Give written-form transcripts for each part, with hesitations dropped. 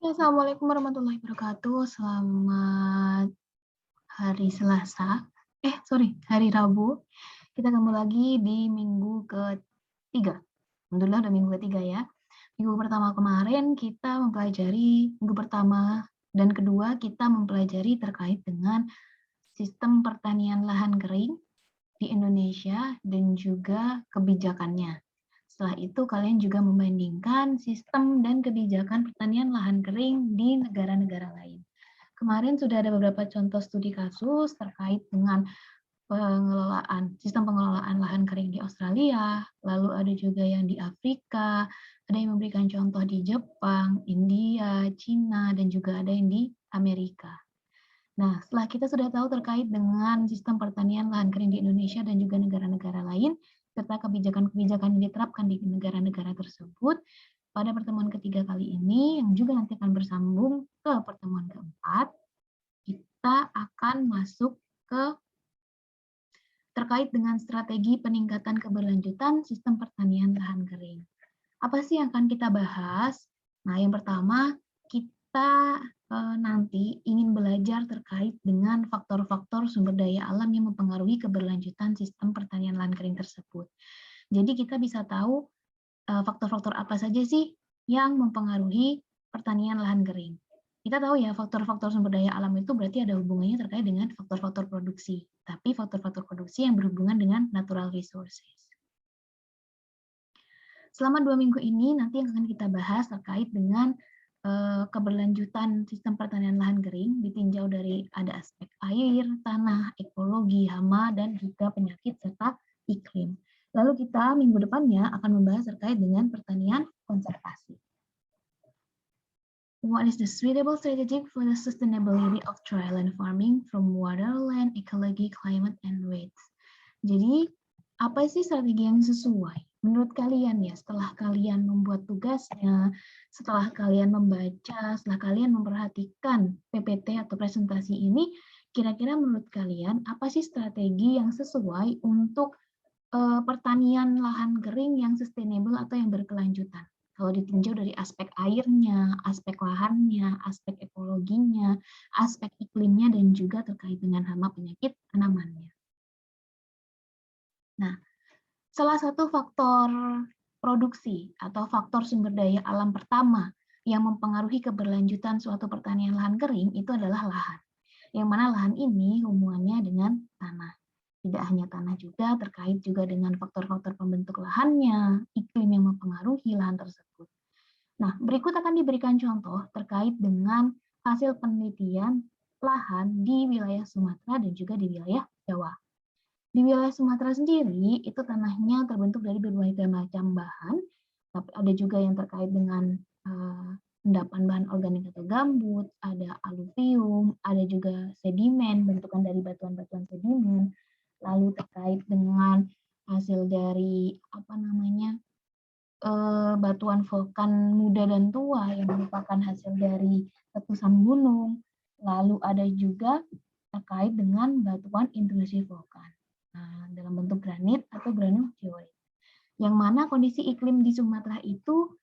Ya, Assalamualaikum warahmatullahi wabarakatuh. Selamat hari Selasa. Sorry, hari Rabu. Kita ketemu lagi di minggu ketiga. Alhamdulillah udah minggu ketiga ya. Minggu pertama kemarin kita mempelajari, minggu pertama dan kedua kita mempelajari terkait dengan sistem pertanian lahan kering di Indonesia dan juga kebijakannya. Setelah itu kalian juga membandingkan sistem dan kebijakan pertanian lahan kering di negara-negara lain. Kemarin sudah ada beberapa contoh studi kasus terkait dengan sistem pengelolaan lahan kering di Australia, lalu ada juga yang di Afrika, ada yang memberikan contoh di Jepang, India, Cina, dan juga ada yang di Amerika. Nah, setelah kita sudah tahu terkait dengan sistem pertanian lahan kering di Indonesia dan juga negara-negara lain, serta kebijakan-kebijakan yang diterapkan di negara-negara tersebut, pada pertemuan ketiga kali ini, yang juga nanti akan bersambung ke pertemuan keempat, kita akan masuk ke terkait dengan strategi peningkatan keberlanjutan sistem pertanian lahan kering. Apa sih yang akan kita bahas? Nah, yang pertama, kita nanti ingin belajar terkait dengan faktor-faktor sumber daya alam yang mempengaruhi keberlanjutan sistem pertanian lahan kering tersebut. Jadi kita bisa tahu faktor-faktor apa saja sih yang mempengaruhi pertanian lahan kering. Kita tahu ya, faktor-faktor sumber daya alam itu berarti ada hubungannya terkait dengan faktor-faktor produksi. Tapi faktor-faktor produksi yang berhubungan dengan natural resources. Selama 2 minggu ini nanti yang akan kita bahas terkait dengan keberlanjutan sistem pertanian lahan kering ditinjau dari ada aspek air, tanah, ekologi, hama, dan juga penyakit serta iklim. Lalu kita minggu depannya akan membahas terkait dengan pertanian konservasi. What is the suitable strategy for the sustainability of dryland farming from water, land, ecology, climate, and weight? Jadi, apa sih strategi yang sesuai? Menurut kalian ya, setelah kalian membuat tugasnya, setelah kalian membaca, setelah kalian memperhatikan PPT atau presentasi ini, kira-kira menurut kalian apa sih strategi yang sesuai untuk pertanian lahan kering yang sustainable atau yang berkelanjutan? Kalau ditinjau dari aspek airnya, aspek lahannya, aspek ekologinya, aspek iklimnya, dan juga terkait dengan hama penyakit tanamannya. Nah, salah satu faktor produksi atau faktor sumber daya alam pertama yang mempengaruhi keberlanjutan suatu pertanian lahan kering itu adalah lahan. Yang mana lahan ini hubungannya dengan tanah. Tidak hanya tanah juga, terkait juga dengan faktor-faktor pembentuk lahannya, iklim yang mempengaruhi lahan tersebut. Nah, berikut akan diberikan contoh terkait dengan hasil penelitian lahan di wilayah Sumatera dan juga di wilayah Jawa. Di wilayah Sumatera sendiri, itu tanahnya terbentuk dari berbagai macam bahan, tapi ada juga yang terkait dengan endapan bahan organik atau gambut, ada aluvium, ada juga sedimen, bentukan dari batuan-batuan sedimen, lalu terkait dengan hasil dari batuan vulkan muda dan tua yang merupakan hasil dari letusan gunung, lalu ada juga terkait dengan batuan intrusi vulkan dalam bentuk granit atau granulioid. Yang mana kondisi iklim di Sumatera itu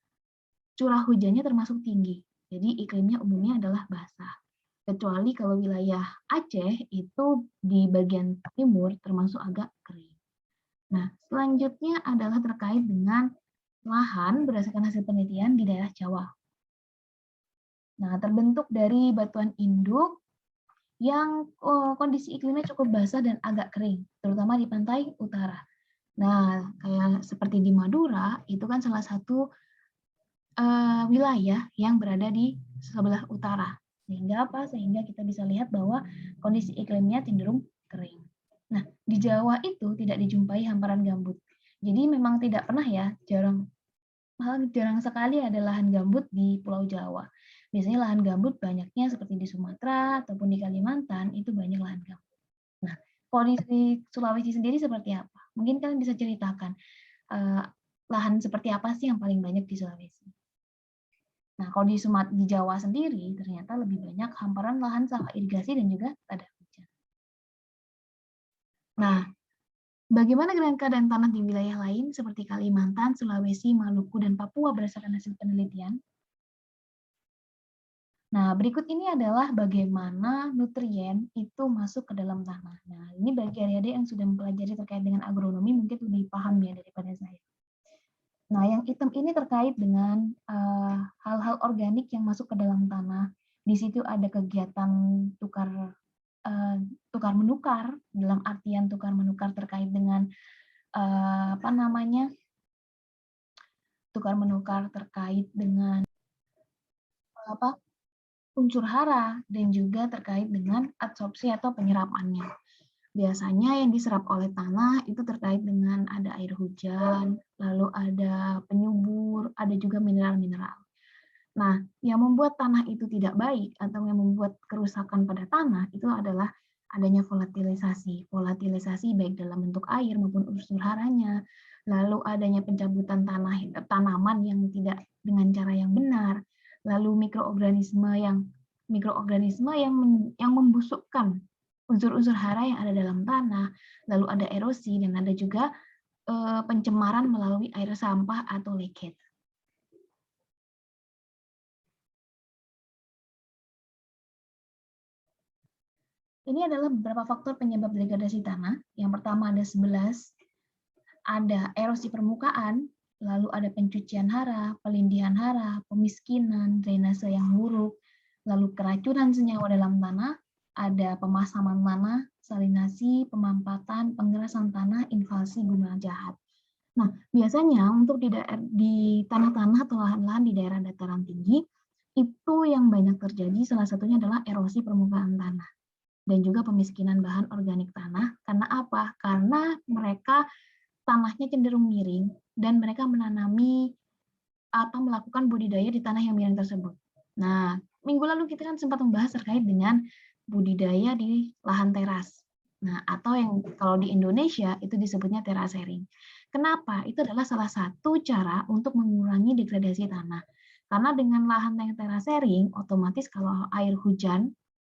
curah hujannya termasuk tinggi. Jadi iklimnya umumnya adalah basah. Kecuali kalau wilayah Aceh itu di bagian timur termasuk agak kering. Nah, selanjutnya adalah terkait dengan lahan berdasarkan hasil penelitian di daerah Jawa. Nah, terbentuk dari batuan induk yang kondisi iklimnya cukup basah dan agak kering, terutama di pantai utara. Nah, kayak seperti di Madura, itu kan salah satu wilayah yang berada di sebelah utara. Sehingga apa? Sehingga kita bisa lihat bahwa kondisi iklimnya cenderung kering. Nah, di Jawa itu tidak dijumpai hamparan gambut. Jadi memang tidak pernah ya, jarang sekali ada lahan gambut di Pulau Jawa. Biasanya lahan gambut banyaknya seperti di Sumatera ataupun di Kalimantan, itu banyak lahan gambut. Nah, kalau di Sulawesi sendiri seperti apa? Mungkin kalian bisa ceritakan, lahan seperti apa sih yang paling banyak di Sulawesi? Nah, kalau di Jawa sendiri, ternyata lebih banyak hamparan lahan sawah irigasi dan juga tak ada hujan. Nah, bagaimana dengan keadaan tanah di wilayah lain seperti Kalimantan, Sulawesi, Maluku, dan Papua berdasarkan hasil penelitian? Nah, berikut ini adalah bagaimana nutrien itu masuk ke dalam tanah. Nah, ini bagi adik-adik yang sudah mempelajari terkait dengan agronomi mungkin lebih paham ya daripada saya. Nah, yang hitam ini terkait dengan hal-hal organik yang masuk ke dalam tanah. Di situ ada kegiatan tukar menukar, dalam artian tukar menukar terkait dengan apa namanya, tukar menukar terkait dengan apa, unsur hara, dan juga terkait dengan absorpsi atau penyerapannya. Biasanya yang diserap oleh tanah itu terkait dengan ada air hujan, lalu ada penyubur, ada juga mineral-mineral. Nah, yang membuat tanah itu tidak baik atau yang membuat kerusakan pada tanah itu adalah adanya volatilisasi. Volatilisasi baik dalam bentuk air maupun unsur haranya, lalu adanya pencabutan tanaman yang tidak dengan cara yang benar, lalu mikroorganisme yang membusukkan unsur-unsur hara yang ada dalam tanah, lalu ada erosi dan ada juga pencemaran melalui air sampah atau leachate. Ini adalah beberapa faktor penyebab degradasi tanah. Yang pertama ada 11, ada erosi permukaan, lalu ada pencucian hara, pelindihan hara, pemiskinan, drainase yang buruk, lalu keracunan senyawa dalam tanah, ada pemasaman tanah, salinasi, pemampatan, pengerasan tanah, invasi guna jahat. Nah, biasanya untuk di tanah-tanah atau lahan-lahan di daerah dataran tinggi, itu yang banyak terjadi salah satunya adalah erosi permukaan tanah dan juga pemiskinan bahan organik tanah. Karena apa? Karena mereka tanahnya cenderung miring dan mereka menanami atau melakukan budidaya di tanah yang miring tersebut. Nah, minggu lalu kita kan sempat membahas terkait dengan budidaya di lahan teras. Nah, atau yang kalau di Indonesia itu disebutnya terasering. Kenapa? Itu adalah salah satu cara untuk mengurangi degradasi tanah. Karena dengan lahan yang terasering, otomatis kalau air hujan,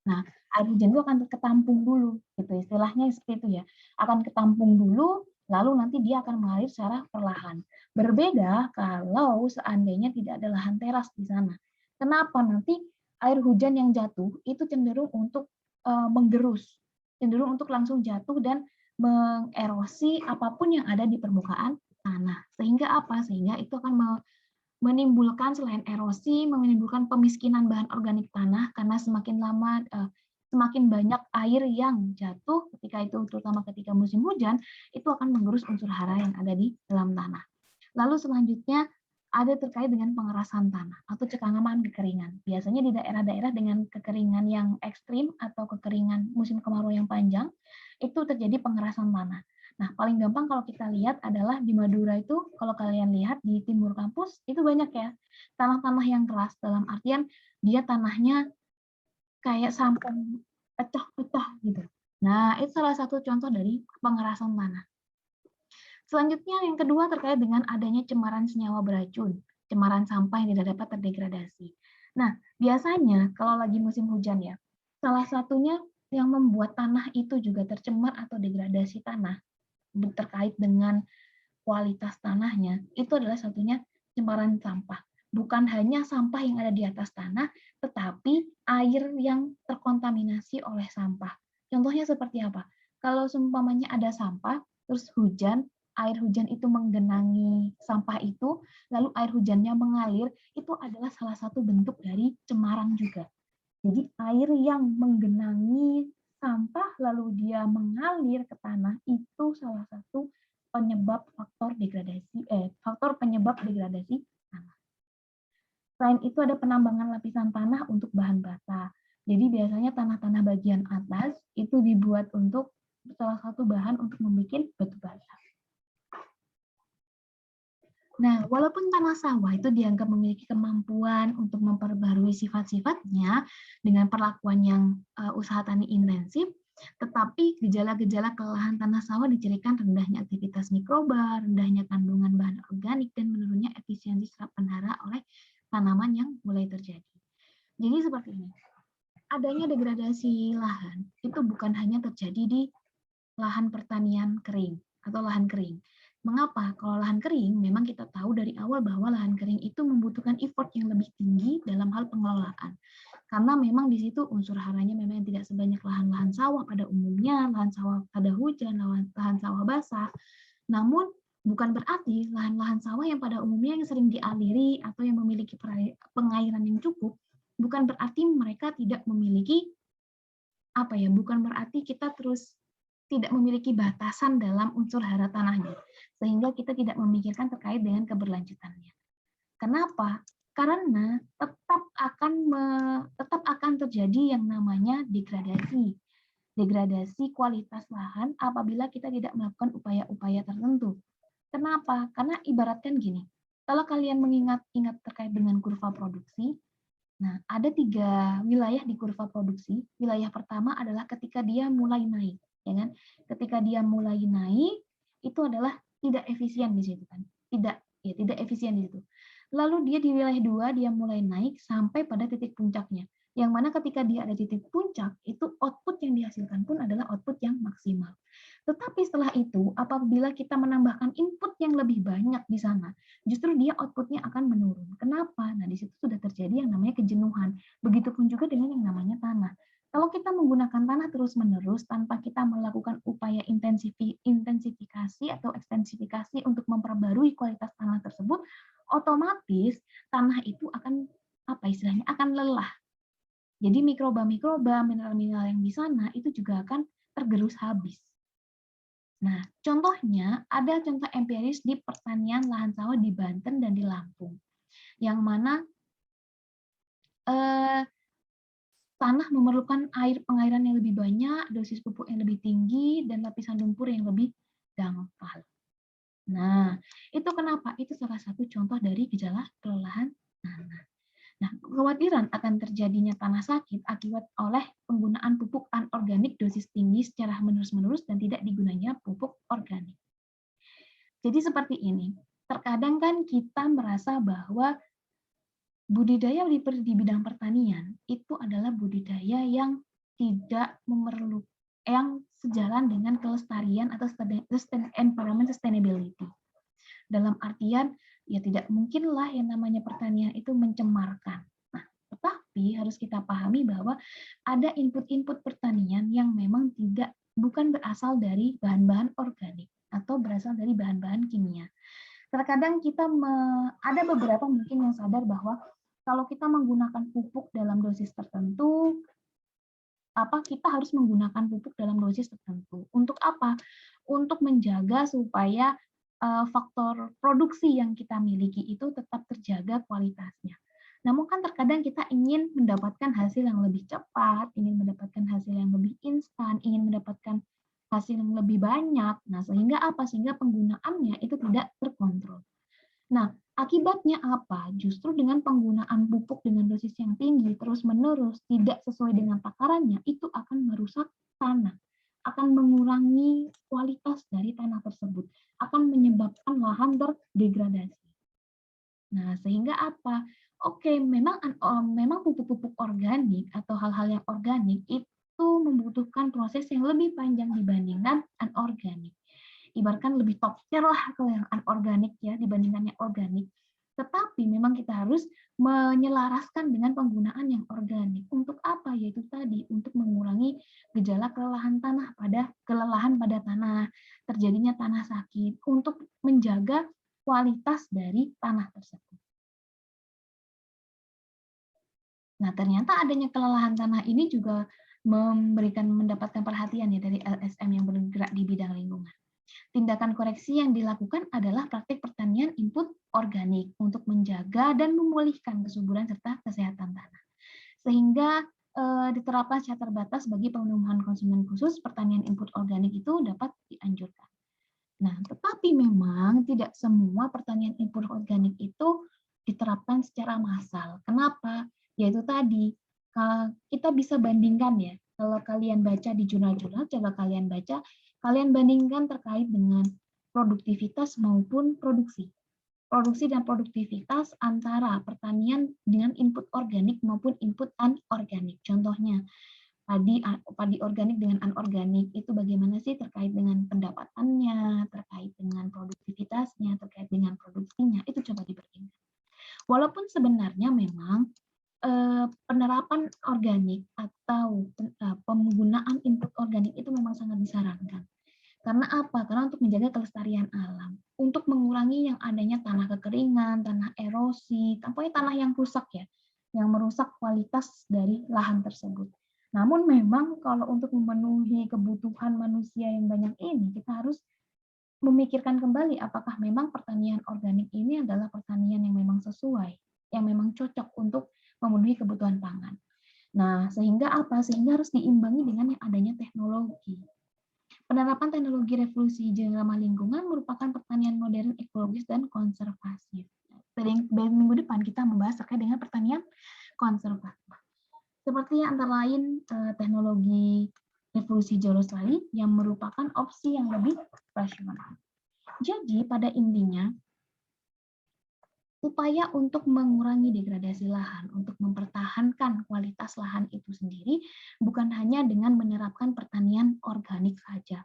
nah, air hujan itu akan ketampung dulu, gitu istilahnya seperti itu ya. Akan ketampung dulu, lalu nanti dia akan mengalir secara perlahan. Berbeda kalau seandainya tidak ada lahan teras di sana. Kenapa? Nanti air hujan yang jatuh itu cenderung untuk menggerus, cenderung untuk langsung jatuh dan mengerosi apapun yang ada di permukaan tanah. Sehingga apa? Sehingga itu akan menimbulkan selain erosi, menimbulkan pemiskinan bahan organik tanah karena semakin banyak air yang jatuh ketika itu, terutama ketika musim hujan, itu akan menggerus unsur hara yang ada di dalam tanah. Lalu selanjutnya ada terkait dengan pengerasan tanah atau cekanaman kekeringan. Biasanya di daerah-daerah dengan kekeringan yang ekstrim atau kekeringan musim kemarau yang panjang, itu terjadi pengerasan tanah. Nah, paling gampang kalau kita lihat adalah di Madura itu, kalau kalian lihat di timur kampus, itu banyak ya, tanah-tanah yang keras, dalam artian dia tanahnya kayak samping pecah-pecah gitu. Nah, itu salah satu contoh dari pengerasan tanah. Selanjutnya yang kedua terkait dengan adanya cemaran senyawa beracun, cemaran sampah yang tidak dapat terdegradasi. Nah, biasanya kalau lagi musim hujan ya, salah satunya yang membuat tanah itu juga tercemar atau degradasi tanah terkait dengan kualitas tanahnya, itu adalah satunya cemaran sampah. Bukan hanya sampah yang ada di atas tanah, tetapi air yang terkontaminasi oleh sampah. Contohnya seperti apa? Kalau seumpamanya ada sampah, terus hujan, air hujan itu menggenangi sampah itu, lalu air hujannya mengalir, itu adalah salah satu bentuk dari cemaran juga. Jadi air yang menggenangi sampah lalu dia mengalir ke tanah itu salah satu penyebab faktor penyebab degradasi tanah. Selain itu ada penambangan lapisan tanah untuk bahan bata. Jadi biasanya tanah-tanah bagian atas itu dibuat untuk salah satu bahan untuk membuat batu bata. Nah, walaupun tanah sawah itu dianggap memiliki kemampuan untuk memperbarui sifat-sifatnya dengan perlakuan yang usaha tani intensif, tetapi gejala-gejala kelelahan tanah sawah dicirikan rendahnya aktivitas mikroba, rendahnya kandungan bahan organik, dan menurunnya efisiensi serap hara oleh tanaman yang mulai terjadi. Jadi seperti ini, adanya degradasi lahan itu bukan hanya terjadi di lahan pertanian kering atau lahan kering, Mengapa? Kalau lahan kering, memang kita tahu dari awal bahwa lahan kering itu membutuhkan effort yang lebih tinggi dalam hal pengelolaan. Karena memang di situ unsur haranya memang tidak sebanyak lahan-lahan sawah pada umumnya, lahan sawah pada hujan, lahan sawah basah. Namun bukan berarti lahan-lahan sawah yang pada umumnya yang sering dialiri atau yang memiliki pengairan yang cukup, bukan berarti mereka tidak memiliki bukan berarti kita terus tidak memiliki batasan dalam unsur hara tanahnya, sehingga kita tidak memikirkan terkait dengan keberlanjutannya. Kenapa? Karena tetap akan terjadi yang namanya degradasi. Degradasi kualitas lahan apabila kita tidak melakukan upaya-upaya tertentu. Kenapa? Karena ibaratkan gini, kalau kalian mengingat terkait dengan kurva produksi, nah, ada 3 wilayah di kurva produksi. Wilayah pertama adalah ketika dia mulai naik, ya kan? Ketika dia mulai naik, itu adalah tidak efisien di situ kan. Tidak efisien di situ. Lalu dia di wilayah 2 dia mulai naik sampai pada titik puncaknya. Yang mana ketika dia ada titik puncak, itu output yang dihasilkan pun adalah output yang maksimal. Tetapi setelah itu, apabila kita menambahkan input yang lebih banyak di sana, justru dia output-nya akan menurun. Kenapa? Nah, di situ sudah terjadi yang namanya kejenuhan. Begitupun juga dengan yang namanya tanah. Kalau kita menggunakan tanah terus-menerus tanpa kita melakukan upaya intensifikasi atau ekstensifikasi untuk memperbarui kualitas tanah tersebut, otomatis tanah itu akan akan lelah. Jadi mikroba-mikroba, mineral-mineral yang di sana itu juga akan tergerus habis. Nah, contohnya ada contoh empiris di pertanian lahan sawah di Banten dan di Lampung, yang mana tanah memerlukan pengairan yang lebih banyak, dosis pupuk yang lebih tinggi, dan lapisan lumpur yang lebih dangkal. Nah, itu kenapa? Itu salah satu contoh dari gejala kelelahan tanah. Nah, kekhawatiran akan terjadinya tanah sakit akibat oleh penggunaan pupuk anorganik dosis tinggi secara menerus-menerus dan tidak digunanya pupuk organik. Jadi seperti ini, terkadang kan kita merasa bahwa budidaya di bidang pertanian itu adalah budidaya yang tidak yang sejalan dengan kelestarian atau environment sustainability. Dalam artian, ya tidak mungkinlah yang namanya pertanian itu mencemarkan. Nah, tetapi harus kita pahami bahwa ada input-input pertanian yang memang bukan berasal dari bahan-bahan organik atau berasal dari bahan-bahan kimia. Terkadang kita ada beberapa mungkin yang sadar bahwa kalau kita menggunakan pupuk dalam dosis tertentu, kita harus menggunakan pupuk dalam dosis tertentu. Untuk apa? Untuk menjaga supaya faktor produksi yang kita miliki itu tetap terjaga kualitasnya. Namun kan terkadang kita ingin mendapatkan hasil yang lebih cepat, ingin mendapatkan hasil yang lebih instan, ingin mendapatkan hasil yang lebih banyak. Nah, sehingga apa? Sehingga penggunaannya itu tidak terkontrol. Nah, akibatnya apa? Justru dengan penggunaan pupuk dengan dosis yang tinggi terus-menerus tidak sesuai dengan takarannya, itu akan merusak tanah, akan mengurangi kualitas dari tanah tersebut, akan menyebabkan lahan terdegradasi. Nah, sehingga apa? Oke, memang pupuk-pupuk organik atau hal-hal yang organik itu membutuhkan proses yang lebih panjang dibandingkan anorganik. Ibaratkan lebih top tier lah kalau yang anorganik ya dibandingkan yang organik. Tetapi memang kita harus menyelaraskan dengan penggunaan yang organik. Untuk apa? Yaitu tadi untuk mengurangi gejala kelelahan pada tanah, terjadinya tanah sakit, untuk menjaga kualitas dari tanah tersebut. Nah, ternyata adanya kelelahan tanah ini juga mendapatkan perhatian ya dari LSM yang bergerak di bidang lingkungan. Tindakan koreksi yang dilakukan adalah praktik pertanian input organik untuk menjaga dan memulihkan kesuburan serta kesehatan tanah. Sehingga diterapkan secara terbatas bagi pemenuhan konsumen khusus, pertanian input organik itu dapat dianjurkan. Nah, tetapi memang tidak semua pertanian input organik itu diterapkan secara massal. Kenapa? Yaitu tadi, kita bisa bandingkan ya, kalau kalian baca di jurnal-jurnal, coba kalian bandingkan terkait dengan produktivitas maupun produksi. Produksi dan produktivitas antara pertanian dengan input organik maupun input anorganik. Contohnya, padi organik dengan anorganik itu bagaimana sih terkait dengan pendapatannya, terkait dengan produktivitasnya, terkait dengan produksinya, itu coba dibandingkan. Walaupun sebenarnya memang penerapan organik atau penggunaan input organik itu memang sangat disarankan. Karena apa? Karena untuk menjaga kelestarian alam, untuk mengurangi yang adanya tanah kekeringan, tanah erosi, tampaknya tanah yang rusak ya, yang merusak kualitas dari lahan tersebut. Namun memang kalau untuk memenuhi kebutuhan manusia yang banyak ini, kita harus memikirkan kembali apakah memang pertanian organik ini adalah pertanian yang memang sesuai, yang memang cocok untuk memenuhi kebutuhan pangan. Nah, sehingga apa? Sehingga harus diimbangi dengan yang adanya teknologi. Penerapan teknologi revolusi hijau ramah lingkungan merupakan pertanian modern, ekologis, dan konservatif. Dari minggu depan kita membahas terkait dengan pertanian konservatif. Seperti antara lain teknologi revolusi hijau lestari yang merupakan opsi yang lebih rasional. Jadi pada intinya upaya untuk mengurangi degradasi lahan, untuk mempertahankan kualitas lahan itu sendiri bukan hanya dengan menerapkan pertanian organik saja,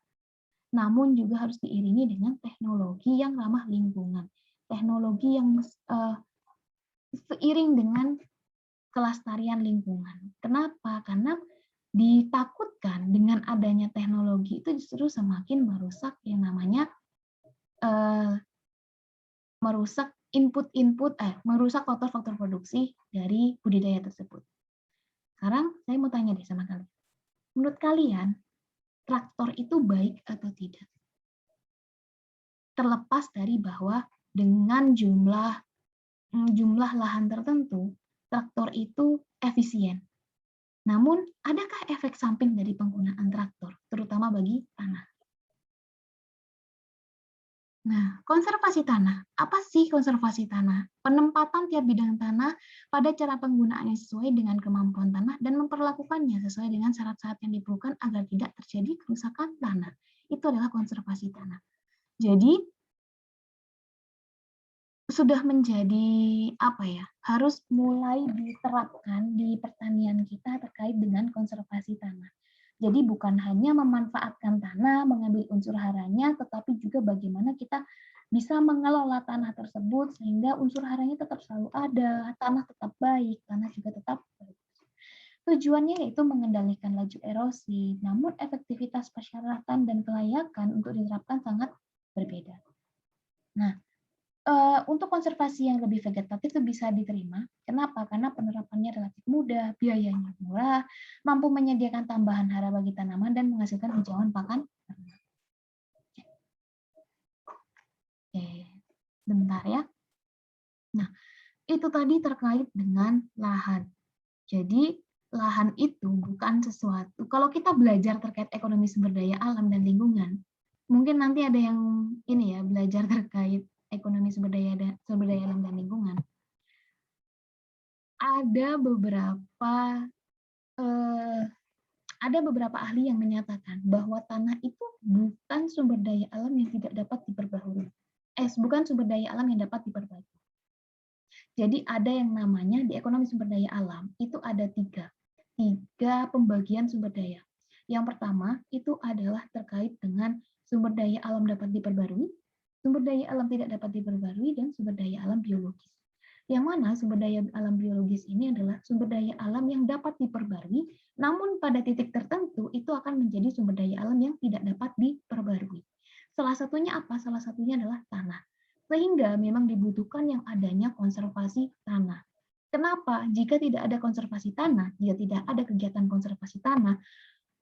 namun juga harus diiringi dengan teknologi yang ramah lingkungan, teknologi yang seiring dengan kelestarian lingkungan. Kenapa? Karena ditakutkan dengan adanya teknologi itu justru semakin merusak yang namanya merusak merusak faktor-faktor produksi dari budidaya tersebut. Sekarang saya mau tanya deh sama kalian. Menurut kalian, traktor itu baik atau tidak? Terlepas dari bahwa dengan jumlah lahan tertentu, traktor itu efisien. Namun, adakah efek samping dari penggunaan traktor, terutama bagi tanah? Nah, konservasi tanah. Apa sih konservasi tanah? Penempatan tiap bidang tanah pada cara penggunaannya sesuai dengan kemampuan tanah dan memperlakukannya sesuai dengan syarat-syarat yang diperlukan agar tidak terjadi kerusakan tanah. Itu adalah konservasi tanah. Jadi, sudah menjadi harus mulai diterapkan di pertanian kita terkait dengan konservasi tanah. Jadi bukan hanya memanfaatkan tanah, mengambil unsur haranya, tetapi juga bagaimana kita bisa mengelola tanah tersebut sehingga unsur haranya tetap selalu ada, tanah tetap baik, tanah juga tetap baik. Tujuannya yaitu mengendalikan laju erosi, namun efektivitas persyaratan dan kelayakan untuk diterapkan sangat berbeda. Nah, untuk konservasi yang lebih vegetatif itu bisa diterima. Kenapa? Karena penerapannya relatif mudah, biayanya murah, mampu menyediakan tambahan hara bagi tanaman dan menghasilkan hijauan pakan. Oke, bentar ya. Nah, itu tadi terkait dengan lahan. Jadi, lahan itu bukan sesuatu. Kalau kita belajar terkait ekonomi sumber daya alam dan lingkungan, mungkin nanti ada yang ini ya, belajar terkait ekonomi sumber daya alam dan lingkungan. Ada beberapa ahli yang menyatakan bahwa tanah itu bukan sumber daya alam yang tidak dapat diperbarui. Bukan sumber daya alam yang dapat diperbaiki. Jadi ada yang namanya di ekonomi sumber daya alam itu ada tiga pembagian sumber daya. Yang pertama itu adalah terkait dengan sumber daya alam dapat diperbarui, sumber daya alam tidak dapat diperbarui, dan sumber daya alam biologis. Yang mana sumber daya alam biologis ini adalah sumber daya alam yang dapat diperbarui, namun pada titik tertentu itu akan menjadi sumber daya alam yang tidak dapat diperbarui. Salah satunya apa? Salah satunya adalah tanah. Sehingga memang dibutuhkan yang adanya konservasi tanah. Kenapa? Jika tidak ada konservasi tanah, jika tidak ada kegiatan konservasi tanah,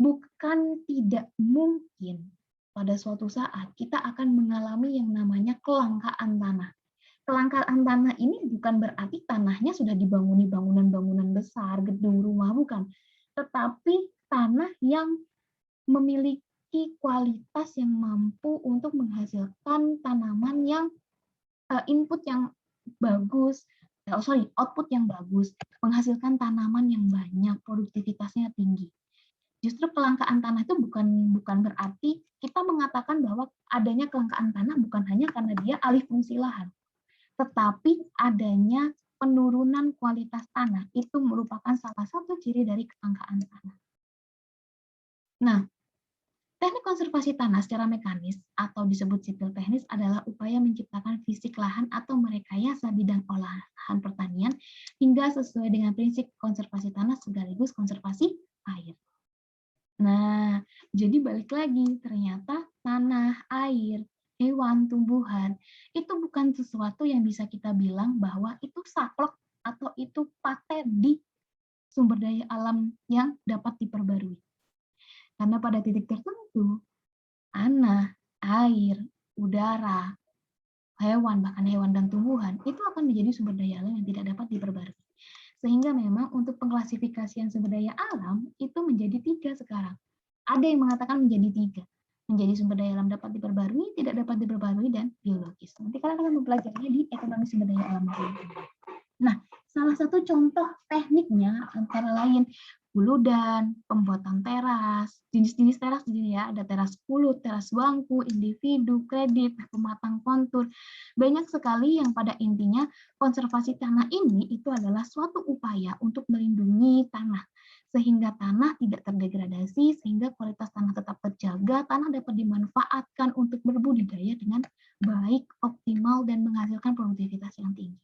bukan tidak mungkin pada suatu saat kita akan mengalami yang namanya kelangkaan tanah. Kelangkaan tanah ini bukan berarti tanahnya sudah dibanguni bangunan-bangunan besar, gedung rumah, bukan. Tetapi tanah yang memiliki kualitas yang mampu untuk menghasilkan tanaman yang output yang bagus, menghasilkan tanaman yang banyak, produktivitasnya tinggi. Justru kelangkaan tanah itu bukan berarti kita mengatakan bahwa adanya kelangkaan tanah bukan hanya karena dia alih fungsi lahan, tetapi adanya penurunan kualitas tanah itu merupakan salah satu ciri dari kelangkaan tanah. Nah, teknik konservasi tanah secara mekanis atau disebut sipil teknis adalah upaya menciptakan fisik lahan atau merekayasa bidang olahan pertanian hingga sesuai dengan prinsip konservasi tanah sekaligus konservasi air. Nah, jadi balik lagi, ternyata tanah, air, hewan, tumbuhan, itu bukan sesuatu yang bisa kita bilang bahwa itu saklek atau itu paten di sumber daya alam yang dapat diperbarui. Karena pada titik tertentu, tanah, air, udara, hewan, bahkan hewan dan tumbuhan, itu akan menjadi sumber daya alam yang tidak dapat diperbarui. Sehingga memang untuk pengklasifikasian sumber daya alam itu menjadi 3 sekarang. Ada yang mengatakan menjadi 3. Menjadi sumber daya alam dapat diperbarui, tidak dapat diperbarui, dan biologis. Nanti kalian akan mempelajarinya di ekonomi sumber daya alam. Nah, salah satu contoh tekniknya antara lain huludan, pembuatan teras, jenis-jenis teras di sini ya, ada teras kulut, teras bangku, individu, kredit, pematang kontur. Banyak sekali yang pada intinya konservasi tanah ini itu adalah suatu upaya untuk melindungi tanah sehingga tanah tidak terdegradasi, sehingga kualitas tanah tetap terjaga, tanah dapat dimanfaatkan untuk berbudidaya dengan baik, optimal, dan menghasilkan produktivitas yang tinggi.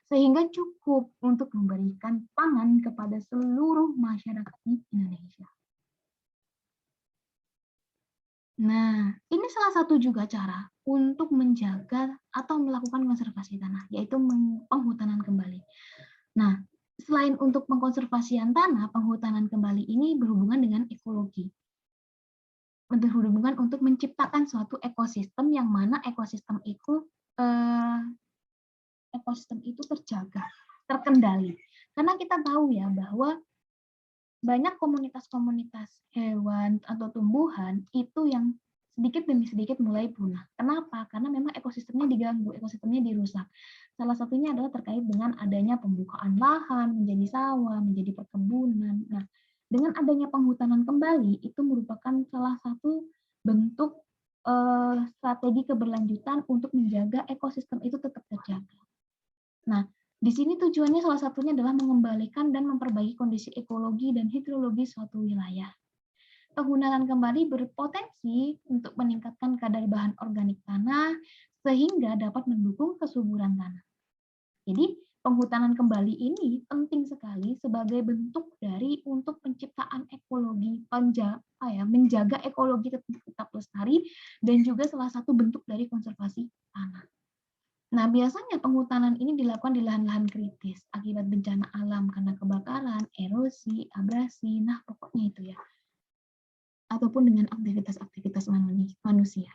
Sehingga cukup untuk memberikan pangan kepada seluruh masyarakat di Indonesia. Nah, ini salah satu juga cara untuk menjaga atau melakukan konservasi tanah, yaitu penghutanan kembali. Nah, selain untuk pengkonservasian tanah, penghutanan kembali ini berhubungan dengan ekologi. Berhubungan untuk menciptakan suatu ekosistem yang mana ekosistem itu terjaga, terkendali. Karena kita tahu ya bahwa banyak komunitas-komunitas hewan atau tumbuhan itu yang sedikit demi sedikit mulai punah. Kenapa? Karena memang ekosistemnya diganggu, ekosistemnya dirusak. Salah satunya adalah terkait dengan adanya pembukaan lahan menjadi sawah, menjadi perkebunan. Nah, dengan adanya penghutanan kembali itu merupakan salah satu bentuk strategi keberlanjutan untuk menjaga ekosistem itu tetap terjaga. Nah, di sini tujuannya salah satunya adalah mengembalikan dan memperbaiki kondisi ekologi dan hidrologi suatu wilayah. Penggunaan kembali berpotensi untuk meningkatkan kadar bahan organik tanah sehingga dapat mendukung kesuburan tanah. Jadi, penghutanan kembali ini penting sekali sebagai bentuk dari untuk penciptaan ekologi, menjaga ekologi tetap lestari dan juga salah satu bentuk dari konservasi tanah. Nah, biasanya penghutanan ini dilakukan di lahan-lahan kritis akibat bencana alam karena kebakaran, erosi, abrasi, nah pokoknya itu ya. Ataupun dengan aktivitas-aktivitas manusia.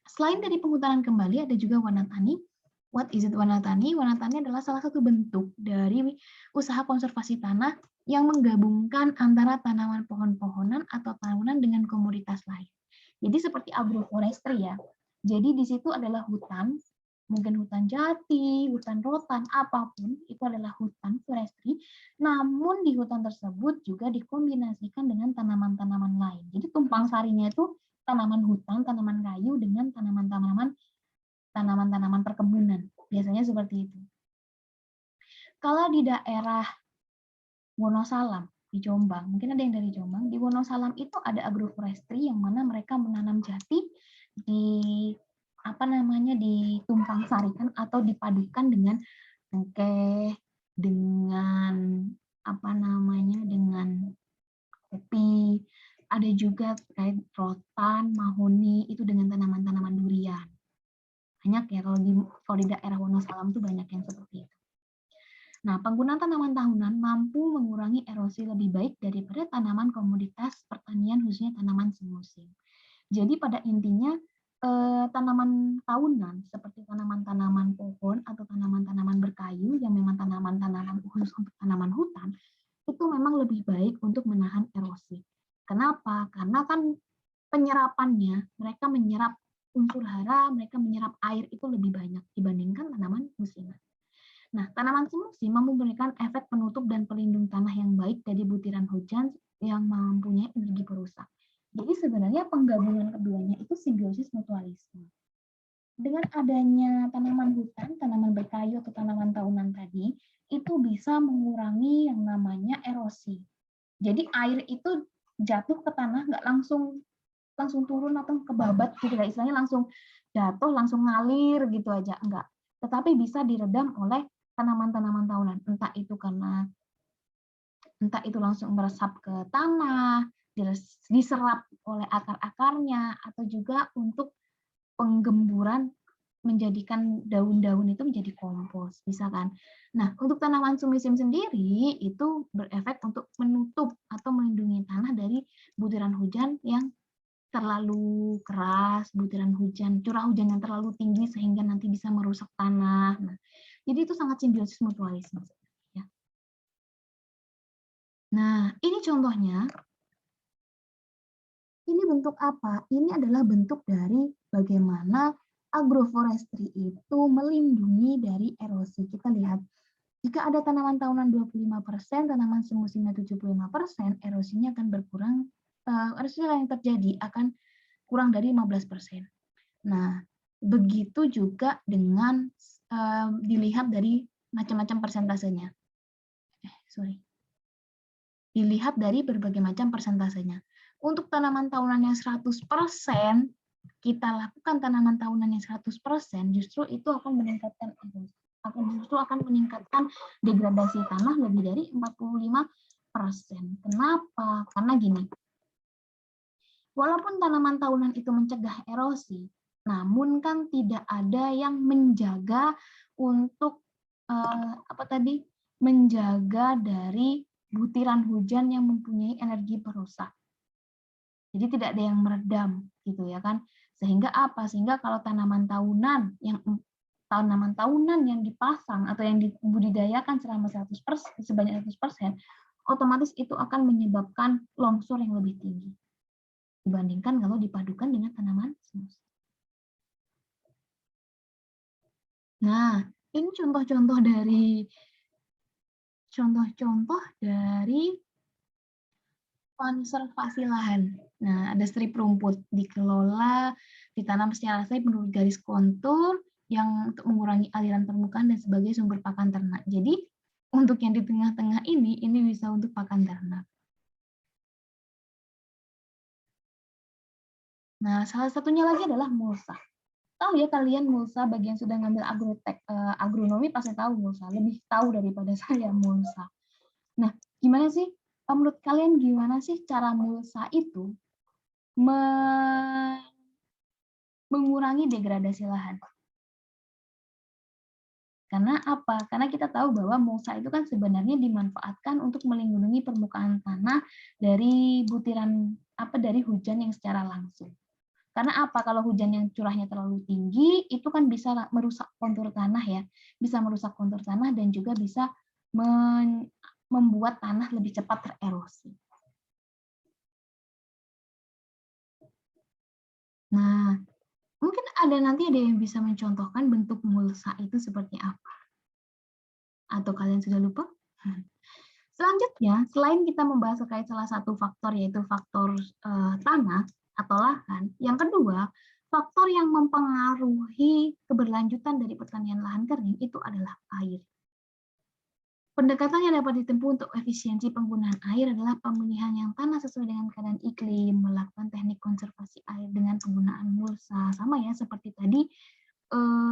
Selain dari penghutanan kembali, ada juga wanatani. What is it wanatani? Wanatani adalah salah satu bentuk dari usaha konservasi tanah yang menggabungkan antara tanaman pohon-pohonan atau tanaman dengan komoditas lain. Jadi seperti agroforestry ya. Jadi di situ adalah hutan, mungkin hutan jati, hutan rotan, apapun, itu adalah hutan forestry, namun di hutan tersebut juga dikombinasikan dengan tanaman-tanaman lain. Jadi tumpang sarinya itu tanaman hutan, tanaman kayu dengan tanaman-tanaman perkebunan. Biasanya seperti itu. Kalau di daerah Wonosalam, di Jombang, mungkin ada yang dari Jombang, di Wonosalam itu ada agroforestry yang mana mereka menanam jati ditumpang sarikan atau dipadukan dengan cengkeh, dengan dengan kopi, ada juga terkait rotan, mahoni itu dengan tanaman-tanaman durian. Banyak ya kalau di daerah Wonosalam itu banyak yang seperti itu. Nah, penggunaan tanaman tahunan mampu mengurangi erosi lebih baik daripada tanaman komoditas pertanian khususnya tanaman semusim. Jadi pada intinya tanaman tahunan seperti tanaman-tanaman pohon atau tanaman-tanaman berkayu yang memang tanaman-tanaman khusus untuk tanaman hutan itu memang lebih baik untuk menahan erosi. Kenapa? Karena kan penyerapannya mereka menyerap unsur hara, mereka menyerap air itu lebih banyak dibandingkan tanaman musiman. Nah, tanaman semusim memberikan efek penutup dan pelindung tanah yang baik dari butiran hujan yang mempunyai energi perusak. Jadi sebenarnya penggabungan keduanya itu simbiosis mutualisme. Dengan adanya tanaman hutan, tanaman berkayu atau tanaman tahunan tadi, itu bisa mengurangi yang namanya erosi. Jadi air itu jatuh ke tanah nggak langsung turun atau kebabat gitu ya, istilahnya langsung jatuh, langsung ngalir gitu aja, enggak. Tetapi bisa diredam oleh tanaman-tanaman tahunan, entah itu langsung meresap ke tanah, diserap oleh akar-akarnya, atau juga untuk penggemburan menjadikan daun-daun itu menjadi kompos, bisa kan? Nah, untuk tanaman sumisim sendiri itu berefek untuk menutup atau melindungi tanah dari butiran hujan yang terlalu keras, butiran hujan, curah hujan yang terlalu tinggi sehingga nanti bisa merusak tanah. Nah, jadi itu sangat simbiosis mutualisme. Ya. Nah, ini contohnya. Ini bentuk apa? Ini adalah bentuk dari bagaimana agroforestry itu melindungi dari erosi. Kita lihat, jika ada tanaman tahunan 25%, tanaman semusimnya 75%, erosinya akan berkurang, erosi yang terjadi akan kurang dari 15%. Nah, begitu juga dengan dilihat dari macam-macam persentasenya. Dilihat dari berbagai macam persentasenya. Untuk tanaman tahunan yang 100%, kita lakukan tanaman tahunan yang 100%, justru itu akan meningkatkan degradasi tanah lebih dari 45%. Kenapa? Karena gini, walaupun tanaman tahunan itu mencegah erosi, namun kan tidak ada yang menjaga untuk menjaga dari butiran hujan yang mempunyai energi perusak. Jadi tidak ada yang meredam gitu ya kan. Sehingga apa? Sehingga kalau tanaman tahunan yang dipasang atau yang dibudidayakan selama 100%, sebanyak 100%, otomatis itu akan menyebabkan longsor yang lebih tinggi dibandingkan kalau dipadukan dengan tanaman semus. Nah, ini contoh-contoh dari konservasi lahan. Nah, ada strip rumput dikelola, ditanam secara safe menurut garis kontur yang untuk mengurangi aliran permukaan dan sebagai sumber pakan ternak. Jadi, untuk yang di tengah-tengah ini bisa untuk pakan ternak. Nah, salah satunya lagi adalah mulsa. Tahu ya kalian mulsa, bagi yang sudah ngambil agronomi pasti tahu mulsa, lebih tahu daripada saya mulsa. Nah, gimana sih, menurut kalian gimana sih cara mulsa itu mengurangi degradasi lahan? Karena apa? Karena kita tahu bahwa mulsa itu kan sebenarnya dimanfaatkan untuk melindungi permukaan tanah dari dari hujan yang secara langsung. Karena apa? Kalau hujan yang curahnya terlalu tinggi, itu kan bisa merusak kontur tanah ya. Bisa merusak kontur tanah dan juga bisa membuat tanah lebih cepat tererosi. Nah, mungkin nanti ada yang bisa mencontohkan bentuk mulsa itu seperti apa? Atau kalian sudah lupa? Selanjutnya, selain kita membahas terkait salah satu faktor, yaitu faktor tanah atau lahan, yang kedua, faktor yang mempengaruhi keberlanjutan dari pertanian lahan kering itu adalah air. Pendekatan yang dapat ditempuh untuk efisiensi penggunaan air adalah pemilihan yang tanah sesuai dengan keadaan iklim, melakukan teknik konservasi air dengan penggunaan mulsa, sama ya seperti tadi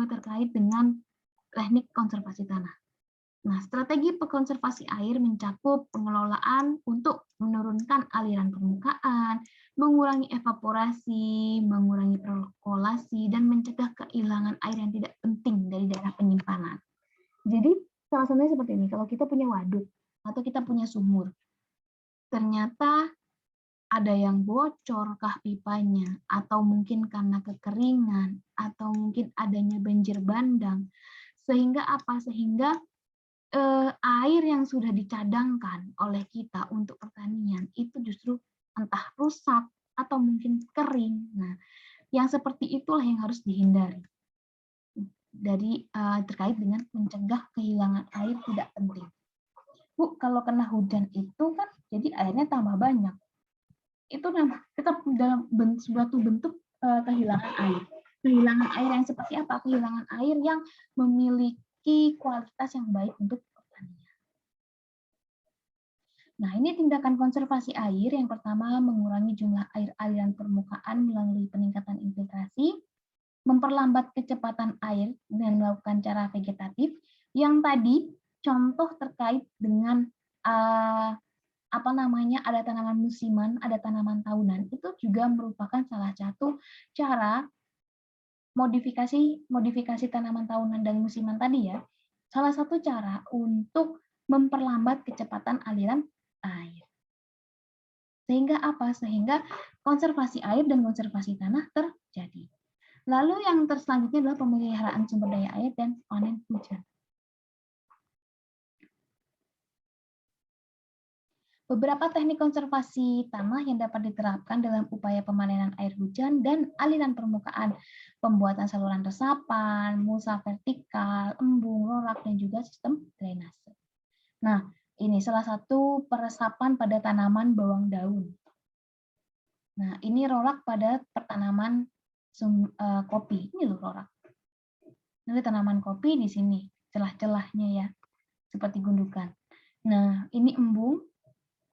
terkait dengan teknik konservasi tanah. Nah, strategi konservasi air mencakup pengelolaan untuk menurunkan aliran permukaan, mengurangi evaporasi, mengurangi perkolasi, dan mencegah kehilangan air yang tidak penting dari daerah penyimpanan. Jadi, salah satunya seperti ini, kalau kita punya waduk atau kita punya sumur, ternyata ada yang bocor kah pipanya, atau mungkin karena kekeringan, atau mungkin adanya banjir bandang, sehingga apa? Sehingga air yang sudah dicadangkan oleh kita untuk pertanian itu justru entah rusak atau mungkin kering. Nah, yang seperti itulah yang harus dihindari terkait dengan mencegah kehilangan air tidak penting. Bu, kalau kena hujan itu kan jadi airnya tambah banyak. Itu kita dalam suatu bentuk kehilangan air. Kehilangan air yang seperti apa? Kehilangan air yang memiliki kualitas yang baik untuk pertanian. Nah, ini tindakan konservasi air. Yang pertama, mengurangi jumlah air aliran permukaan melalui peningkatan infiltrasi, memperlambat kecepatan air dengan melakukan cara vegetatif. Yang tadi contoh terkait dengan ada tanaman musiman, ada tanaman tahunan, itu juga merupakan salah satu cara modifikasi tanaman tahunan dan musiman tadi ya. Salah satu cara untuk memperlambat kecepatan aliran air. Sehingga apa? Sehingga konservasi air dan konservasi tanah terjadi. Lalu yang selanjutnya adalah pemeliharaan sumber daya air dan panen hujan. Beberapa teknik konservasi tanah yang dapat diterapkan dalam upaya pemanenan air hujan dan aliran permukaan, pembuatan saluran resapan, mulsa vertikal, embung, rorak, dan juga sistem drainase. Nah, ini salah satu peresapan pada tanaman bawang daun. Nah, ini rorak pada pertanaman kopi. Ini loh rorak. Nanti tanaman kopi di sini, celah-celahnya ya, seperti gundukan. Nah, ini embung.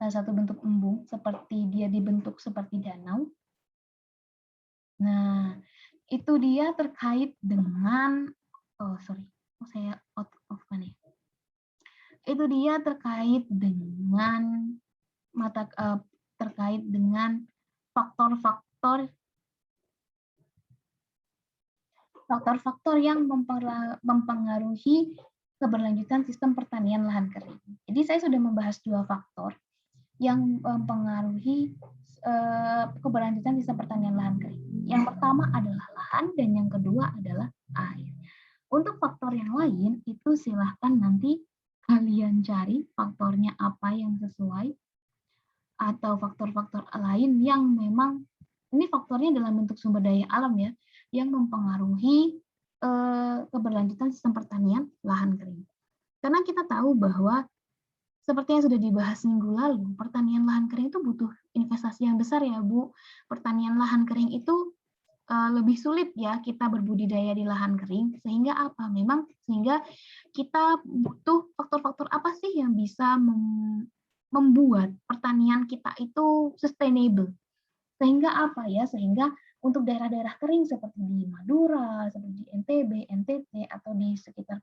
Salah satu bentuk embung, seperti dia dibentuk seperti danau. Nah, itu dia terkait dengan, saya out of kan ya. Itu dia terkait dengan faktor-faktor yang mempengaruhi keberlanjutan sistem pertanian lahan kering. Jadi saya sudah membahas 2 faktor yang mempengaruhi keberlanjutan sistem pertanian lahan kering. Yang pertama adalah lahan dan yang kedua adalah air. Untuk faktor yang lain itu silahkan nanti kalian cari faktornya apa yang sesuai atau faktor-faktor lain yang memang ini faktornya dalam bentuk sumber daya alam ya yang mempengaruhi keberlanjutan sistem pertanian lahan kering. Karena kita tahu bahwa seperti yang sudah dibahas minggu lalu, pertanian lahan kering itu butuh investasi yang besar ya, Bu. Pertanian lahan kering itu lebih sulit ya kita berbudidaya di lahan kering, sehingga apa? Sehingga kita butuh faktor-faktor apa sih yang bisa membuat pertanian kita itu sustainable. Sehingga apa ya? Sehingga untuk daerah-daerah kering seperti di Madura, seperti di NTB, NTT, atau di sekitar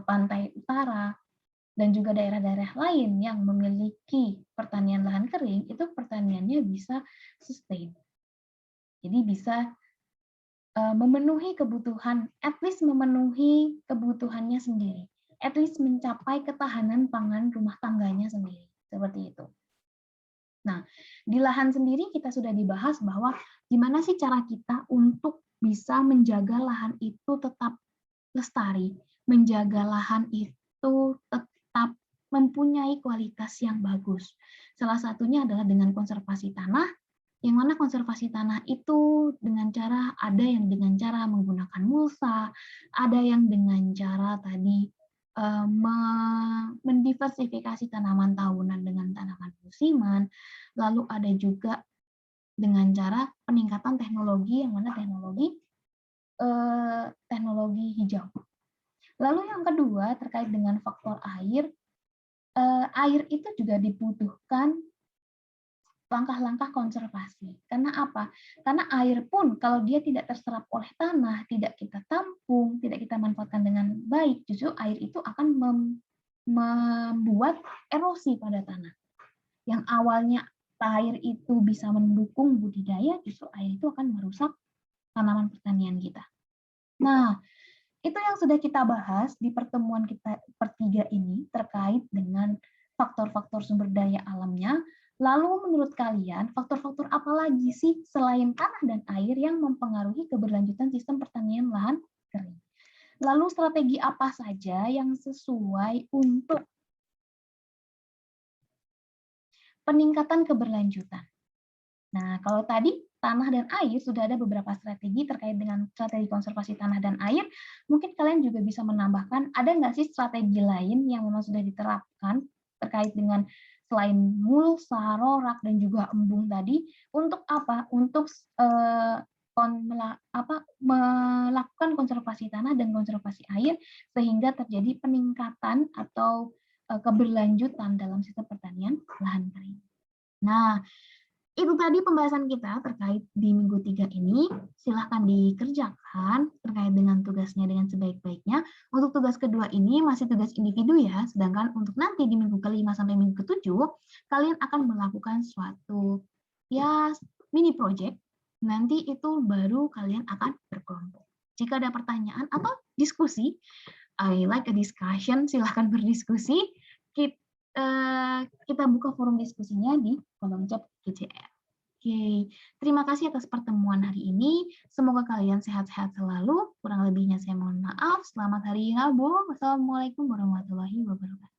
pantai utara, dan juga daerah-daerah lain yang memiliki pertanian lahan kering, itu pertaniannya bisa sustain. Jadi bisa memenuhi kebutuhan, at least memenuhi kebutuhannya sendiri. At least mencapai ketahanan pangan rumah tangganya sendiri. Seperti itu. Nah, di lahan sendiri kita sudah dibahas bahwa gimana sih cara kita untuk bisa menjaga lahan itu tetap lestari, menjaga lahan itu tetap mempunyai kualitas yang bagus. Salah satunya adalah dengan konservasi tanah, yang mana konservasi tanah itu dengan cara, ada yang dengan cara menggunakan mulsa, ada yang dengan cara tadi mendiversifikasi tanaman tahunan dengan tanaman musiman, lalu ada juga dengan cara peningkatan teknologi, yang mana teknologi hijau. Lalu yang kedua terkait dengan faktor air, air itu juga dibutuhkan langkah-langkah konservasi. Karena apa? Karena air pun kalau dia tidak terserap oleh tanah, tidak kita tampung, tidak kita manfaatkan dengan baik, justru air itu akan membuat erosi pada tanah. Yang awalnya air itu bisa mendukung budidaya, justru air itu akan merusak tanaman pertanian kita. Nah, itu yang sudah kita bahas di pertemuan kita pertiga ini terkait dengan faktor-faktor sumber daya alamnya. Lalu menurut kalian, faktor-faktor apa lagi sih selain tanah dan air yang mempengaruhi keberlanjutan sistem pertanian lahan kering? Lalu strategi apa saja yang sesuai untuk peningkatan keberlanjutan? Nah, kalau tadi tanah dan air sudah ada beberapa strategi terkait dengan strategi konservasi tanah dan air. Mungkin kalian juga bisa menambahkan, ada nggak sih strategi lain yang memang sudah diterapkan terkait dengan selain mulsa, rorak, dan juga embung tadi, untuk apa? Untuk melakukan konservasi tanah dan konservasi air sehingga terjadi peningkatan atau keberlanjutan dalam sistem pertanian lahan kering. Nah, itu tadi pembahasan kita terkait di minggu 3 ini. Silahkan dikerjakan terkait dengan tugasnya dengan sebaik-baiknya. Untuk tugas kedua ini masih tugas individu ya, sedangkan untuk nanti di minggu ke-5 sampai minggu ke-7, kalian akan melakukan suatu ya mini project. Nanti itu baru kalian akan berkelompok. Jika ada pertanyaan atau diskusi, I like a discussion, silahkan berdiskusi. Kita buka forum diskusinya di kolom chat GCR. Oke, terima kasih atas pertemuan hari ini. Semoga kalian sehat-sehat selalu. Kurang lebihnya saya mohon maaf. Selamat hari Rabu. Wassalamualaikum warahmatullahi wabarakatuh.